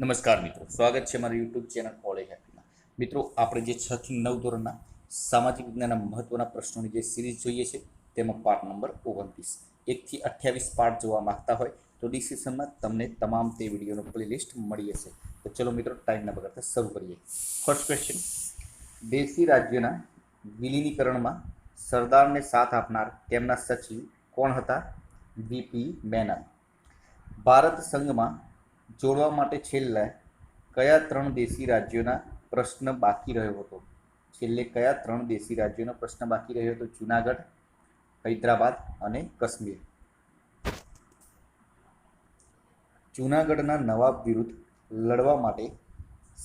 નમસ્કાર મિત્રો, સ્વાગત છે મારી યુટ્યુબ ચેનલ કોલેજ હેપીમાં. મિત્રો, આપણે જે 6 થી 9 ધોરણના સામાજિક વિજ્ઞાનના મહત્વના પ્રશ્નોની જે સિરીઝ જોઈએ છે તેમાં પાઠ નંબર 29 1 થી 28 પાઠ જોવા માંગતા હોય તો ડિસ્ક્રિપ્શનમાં તમને તમામ તે વિડીયોનો પ્લેલિસ્ટ મળી જશે. તો ચલો મિત્રો, ટાઈમ ના બગાડતા શરૂ કરીએ. ફર્સ્ટ ક્વેશ્ચન: દેશી રાજ્યોના વિલીનીકરણમાં સરદારને સાથ આપનાર તેમના સચિવ કોણ હતા? વીપી મેનન. ભારત સંઘમાં જોડવા માટે છેલ્લે કયા 3 દેશી રાજ્યોના પ્રશ્ન બાકી રહ્યો હતો? છેલ્લે કયા 3 દેશી રાજ્યોનો પ્રશ્ન બાકી રહ્યો હતો? જૂનાગઢ, હૈદરાબાદ અને કાશ્મીર. જૂનાગઢના નવાબ વિરુદ્ધ લડવા માટે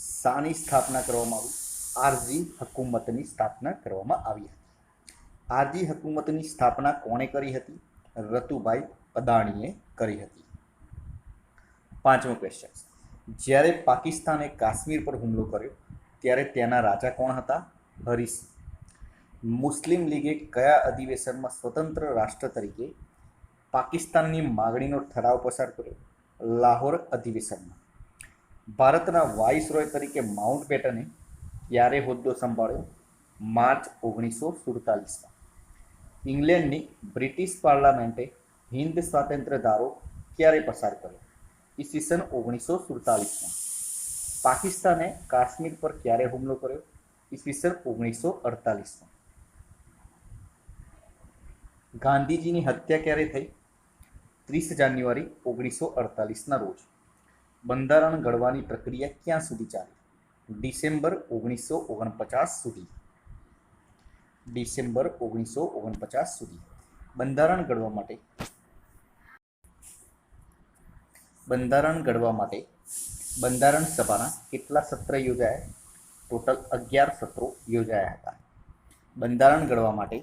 શાની સ્થાપના કરવામાં આવી? આરજી હકુમતની સ્થાપના કરવામાં આવી હતી. આરજી હકુમતની સ્થાપના કોણે કરી હતી? રતુભાઈ અદાણીએ કરી હતી. પાંચમો ક્વેશ્ચન: જ્યારે પાકિસ્તાને કાશ્મીર પર હુમલો કર્યો ત્યારે ત્યાંના રાજા કોણ હતા? હરીસિંહ. મુસ્લિમ લીગે કયા અધિવેશનમાં સ્વતંત્ર રાષ્ટ્ર તરીકે પાકિસ્તાનની માગણીનો ઠરાવ પસાર કર્યો? લાહોર અધિવેશનમાં. ભારતના વાઇસરોય તરીકે માઉન્ટ બેટને ક્યારે હોદ્દો સંભાળ્યો? માર્ચ 1947માં. ઇંગ્લેન્ડની બ્રિટિશ પાર્લામેન્ટે હિન્દ સ્વાતંત્ર્ય ધારો ક્યારે પસાર કર્યો? ઈસવીસન 1947માં. પાકિસ્તાને કાશ્મીર પર ક્યારે હુમલો કર્યો? ઈસવીસન 1948માં. ગાંધીજીની હત્યા ક્યારે થઈ? 30 જાન્યુઆરી 1948ના રોજ. બંધારણ ઘડવાની પ્રક્રિયા ક્યાં સુધી ચાલી? ડિસેમ્બર 1949 સુધી. ડિસેમ્બર 1949 સુધી. બંધારણ ઘડવા માટે બંધારણ સભાના કેટલા સત્ર યોજાયા? ટોટલ 11 સત્રો યોજાયા હતા. બંધારણ ઘડવા માટે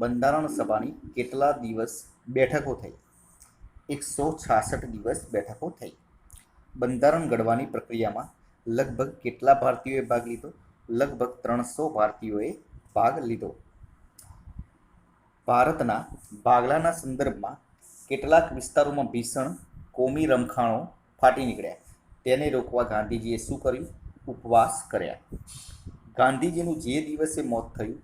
બંધારણ સભાની કેટલા દિવસ બેઠકો થઈ? 166 દિવસ બેઠકો થઈ. બંધારણ ઘડવાની પ્રક્રિયામાં લગભગ કેટલા ભારતીયોએ ભાગ લીધો? લગભગ 300 ભારતીયોએ ભાગ લીધો. ભારતના ભાગલાના સંદર્ભમાં કેટલાક વિસ્તારોમાં ભીષણ કોમી રમખાણો ફાટી નીકળ્યા. તેને રોકવા ગાંધીજીએ શું કર્યું? ઉપવાસ કર્યા. ગાંધીજીનું જે દિવસે મોત થયું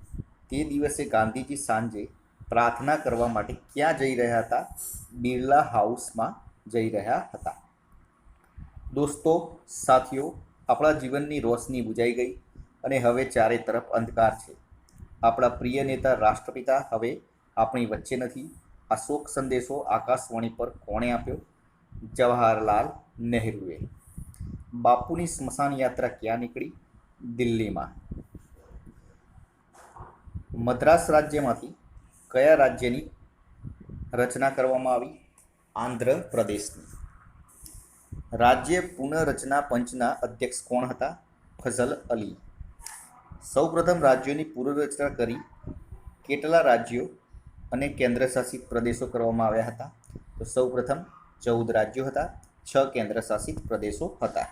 તે દિવસે ગાંધીજી સાંજે પ્રાર્થના કરવા માટે ક્યાં જઈ રહ્યા હતા? બિરલા હાઉસમાં જઈ રહ્યા હતા. દોસ્તો, સાથીઓ, આપણા જીવનની રોશની બુઝાઈ ગઈ અને હવે ચારે તરફ અંધકાર છે. આપણા પ્રિય નેતા રાષ્ટ્રપિતા હવે આપણી વચ્ચે નથી. આ શોક સંદેશો આકાશવાણી પર કોણે આપ્યો? જવાહરલાલ નહેરુએ. બાપુની સ્મશાન યાત્રા ક્યાં નીકળી? દિલ્હીમાં. મદ્રાસ રાજ્યમાંથી કયા રાજ્યની રચના કરવામાં આવી? આંધ્રપ્રદેશની. રાજ્ય પુનઃરચના પંચના અધ્યક્ષ કોણ હતા? ફઝલ અલી. સૌપ્રથમ રાજ્યોની પુનઃરચના કરી કેટલા રાજ્યો અને કેન્દ્રશાસિત પ્રદેશો કરવામાં આવ્યા હતા? તો સૌપ્રથમ 14 રાજ્યો હતા, 6 કેન્દ્રશાસિત પ્રદેશો હતા.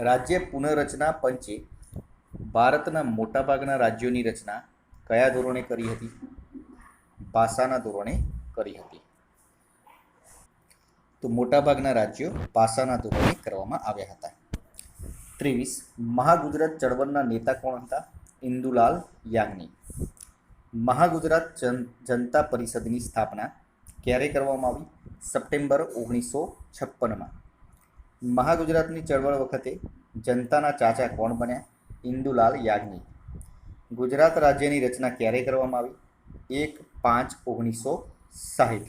રાજ્ય પુનઃરચના પંચે ભારતના મોટાભાગના રાજ્યોની રચના કયા ધોરણે કરી હતી? ભાષાના ધોરણે કરી હતી. તો મોટાભાગના રાજ્યો ભાષાના ધોરણે કરવામાં આવ્યા હતા. 23. મહાગુજરાત ચળવળના નેતા કોણ હતા? ઇન્દુલાલ યાજ્ઞિક. મહાગુજરાત જનતા પરિષદની સ્થાપના ક્યારે કરવામાં આવી? સપ્ટેમ્બર 1956માં. મહાગુજરાતની ચળવળ વખતે જનતાના ચાચા કોણ બન્યા? ઇન્દુલાલ યાજ્ઞિક. ગુજરાત રાજ્યની રચના ક્યારે કરવામાં આવી? 1/5/1960.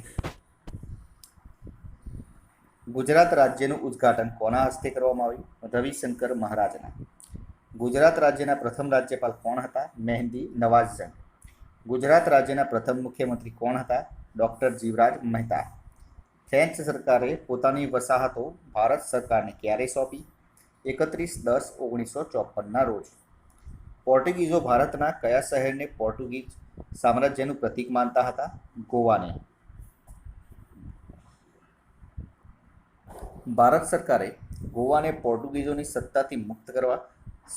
ગુજરાત રાજ્યનું ઉદ્ઘાટન કોના હસ્તે કરવામાં આવ્યું? રવિશંકર મહારાજના. ગુજરાત રાજ્યના પ્રથમ રાજ્યપાલ કોણ હતા? મહેંદી નવાઝ. ગુજરાત રાજ્યના પ્રથમ મુખ્યમંત્રી કોણ હતા? ડૉક્ટર જીવરાજ મહેતા. ફ્રેન્ચ સરકારે પોતાની વસાહતો ભારત સરકારને ક્યારે સોંપી? 31/10/1954ના રોજ. પોર્ટુગીઝો ભારતના કયા શહેરને પોર્ટુગીઝ સામ્રાજ્યનું પ્રતીક માનતા હતા? ગોવાને. ભારત સરકારે ગોવાને પોર્ટુગીઝોની સત્તાથી મુક્ત કરવા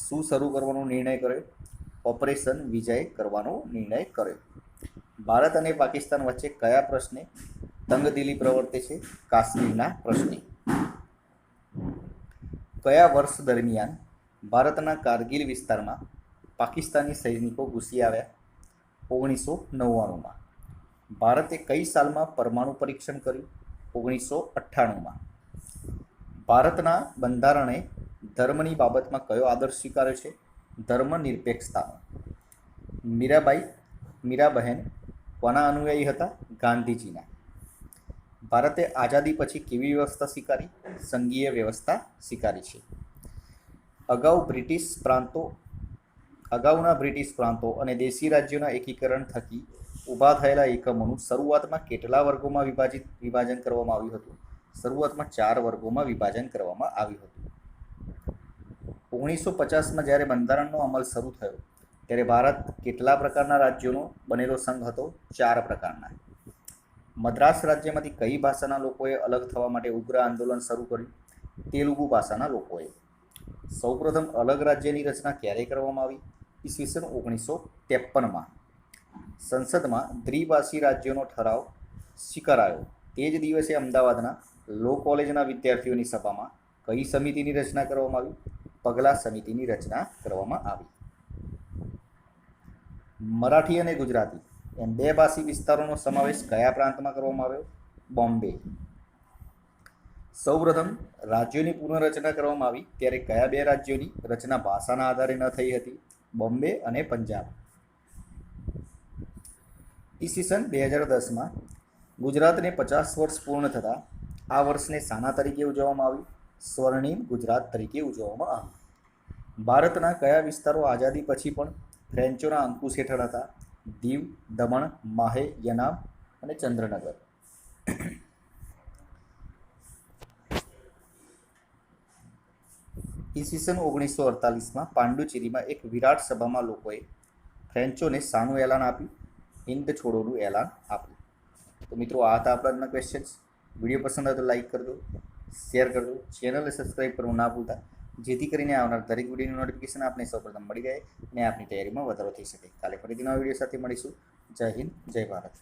શું શરૂ કરવાનો નિર્ણય કર્યો? ઓપરેશન વિજય કરવાનો નિર્ણય કર્યો. ભારત અને પાકિસ્તાન વચ્ચે કયા પ્રશ્ને તંગદિલી પ્રવર્તે છે? કાશ્મીરના પ્રશ્ને. કયા વર્ષ દરમિયાન ભારતના કારગિલ વિસ્તારમાં પાકિસ્તાની સૈનિકો ઘૂસી આવ્યા? 1999માં. ભારતે કઈ સાલમાં પરમાણુ પરીક્ષણ કર્યું? 1998માં. ભારતના બંધારણે ધર્મની બાબતમાં કયો આદર્શ સ્વીકાર્યો છે? ધર્મનિરપેક્ષતાનો. મીરાબહેન કોના અનુયાયી હતા? ગાંધીજીના. ભારતે આઝાદી પછી કેવી વ્યવસ્થા સ્વીકારી? સંઘીય વ્યવસ્થા સ્વીકારી છે. અગાઉના બ્રિટિશ પ્રાંતો અને દેશી રાજ્યોના એકીકરણ થકી ઊભા થયેલા એકમોનું શરૂઆતમાં કેટલા વર્ગોમાં વિભાજન કરવામાં આવ્યું હતું? શરૂઆતમાં 4 વર્ગોમાં વિભાજન કરવામાં આવ્યું હતું. 1950માં જ્યારે બંધારણનો અમલ શરૂ થયો ત્યારે ભારત કેટલા પ્રકારના રાજ્યોનો બનેલો સંઘ હતો? 4 પ્રકારના. મદ્રાસ રાજ્યમાંથી કઈ ભાષાના લોકોએ અલગ થવા માટે ઉગ્ર આંદોલન શરૂ કર્યું? તેલુગુ ભાષાના લોકોએ. સૌપ્રથમ અલગ રાજ્યની રચના ક્યારે કરવામાં આવી? ઈસવીસન 1953માં. સંસદમાં દ્વિભાષી રાજ્યોનો ઠરાવ સ્વીકારાયો તે જ દિવસે અમદાવાદના લો કોલેજના વિદ્યાર્થીઓની સભામાં કઈ સમિતિની રચના કરવામાં આવી? પગલા સમિતિની રચના કરવામાં આવી. મરાઠી અને ગુજરાતી એમ 2 ભાષી વિસ્તારોનો સમાવેશ કયા પ્રાંતમાં કરવામાં આવ્યો? બોમ્બે. સૌપ્રથમ રાજ્યોની પુનઃરચના કરવામાં આવી ત્યારે કયા 2 રાજ્યોની રચના ભાષાના આધારે ન થઈ હતી? બોમ્બે અને પંજાબ. ઈસવીસન 2010માં ગુજરાતને 50 વર્ષ પૂર્ણ થતાં આ વર્ષને શાના તરીકે ઉજવવામાં આવ્યું? સ્વર્ણિમ ગુજરાત તરીકે ઉજવવામાં આવ્યું. ભારતના કયા વિસ્તારો આઝાદી પછી પણ ફ્રેન્ચોના અંકુશ હેઠળ હતા? દીવ, દમણ, માહે, યનામ અને ચંદ્રનગર. ઈસવીસન 1948માં પાંડુચેરીમાં એક વિરાટ સભામાં લોકોએ ફ્રેન્ચોને શાનું એલાન આપ્યું? હિંદ છોડોનું એલાન આપ્યું. તો મિત્રો આ હતા આપણા ક્વેશ્ચન્સ. વિડીયો પસંદ આવે તો લાઈક કરજો, શેર કરજો, ચેનલને સબસ્ક્રાઈબ કરવું ના ભૂલતા, જેથી કરીને આવનાર દરેક વિડીયોની નોટિફિકેશન આપને સૌપ્રથમ મળી જાય અને આપની તૈયારીમાં વધારો થઈ શકે. કાલે ફરીથી નવા વિડીયો સાથે મળીશું. જય હિન્દ, જય ભારત.